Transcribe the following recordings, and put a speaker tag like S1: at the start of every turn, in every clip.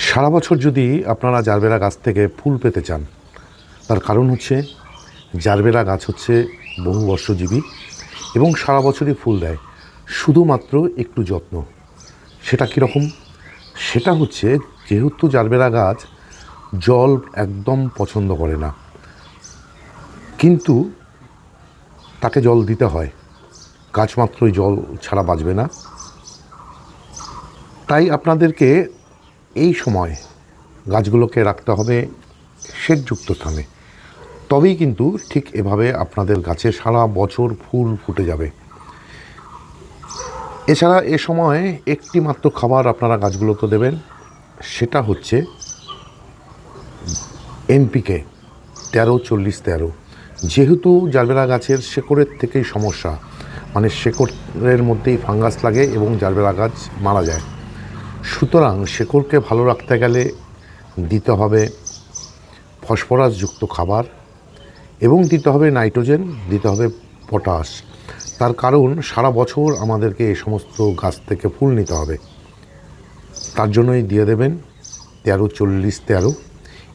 S1: সারা বছর যদি আপনারা জারবেরা গাছ থেকে ফুল পেতে চান, তার কারণ হচ্ছে জারবেরা গাছ হচ্ছে বহুবর্ষজীবী এবং সারা বছরই ফুল দেয়, শুধুমাত্র একটু যত্ন। সেটা কীরকম? সেটা হচ্ছে, যেহেতু জারবেরা গাছ জল একদম পছন্দ করে না, কিন্তু তাকে জল দিতে হয়, গাছ মাত্রই জল ছাড়া বাঁচবে না। তাই আপনাদেরকে এই সময় গাছগুলোকে রাখতে হবে শেডযুক্ত স্থানে, তবেই কিন্তু ঠিক এভাবে আপনাদের গাছে সারা বছর ফুল ফুটে যাবে। এছাড়া এ সময় একটি মাত্র খাবার আপনারা গাছগুলোতে দেবেন, সেটা হচ্ছে এনপিকে 13-40-13। যেহেতু জারবেরা গাছের শেকড়ের থেকেই সমস্যা, মানে শেকড়ের মধ্যেই ফাঙ্গাস লাগে এবং জারবেরা গাছ মারা যায়, সুতরাং শেকড়কে ভালো রাখতে গেলে দিতে হবে ফসফরাসযুক্ত খাবার এবং দিতে হবে নাইট্রোজেন, দিতে হবে পটাশ। তার কারণ সারা বছর আমাদেরকে এই সমস্ত গাছ থেকে ফুল নিতে হবে, তার জন্যই দিয়ে দেবেন 13-40-13।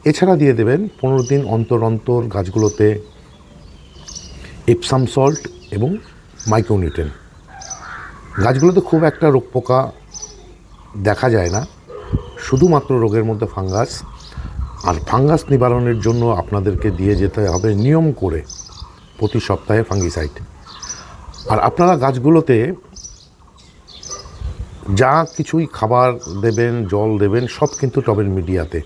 S1: এছাড়া দিয়ে দেবেন 15 দিন অন্তর অন্তর গাছগুলোতে এপসাম সল্ট এবং মাইক্রোনিউট্রেন। গাছগুলোতে খুব একটা রোগ পোকা দেখা যায় না, শুধুমাত্র রোগের মধ্যে ফাঙ্গাস। আর ফাঙ্গাস নিবারণের জন্য আপনাদেরকে দিয়ে যেতে হবে নিয়ম করে প্রতি সপ্তাহে ফাঙ্গিসাইড। আর আপনারা গাছগুলোতে যা কিছুই খাবার দেবেন, জল দেবেন, সব কিন্তু টবের মিডিয়াতে,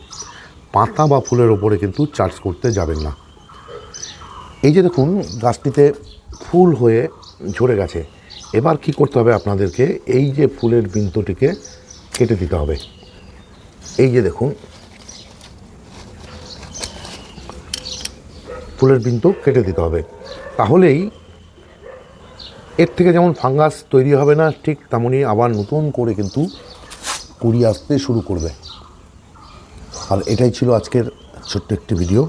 S1: পাতা বা ফুলের ওপরে কিন্তু চার্জ করতে যাবেন না। এই যে দেখুন, গাছটিতে ফুল হয়ে ঝরে গেছে। এবার কি করতে হবে আপনাদেরকে? এই যে ফুলের বৃন্তটিকে কেটে দিতে হবে। এই যে দেখুন, ফুলের বৃন্ত কেটে দিতে হবে। তাহলেই এর থেকে যেমন ফাঙ্গাস তৈরি হবে না, ঠিক তেমনই আবার নতুন করে কিন্তু কুড়ি আসতে শুরু করবে। আর এটাই ছিল আজকের ছোট্ট একটি ভিডিও।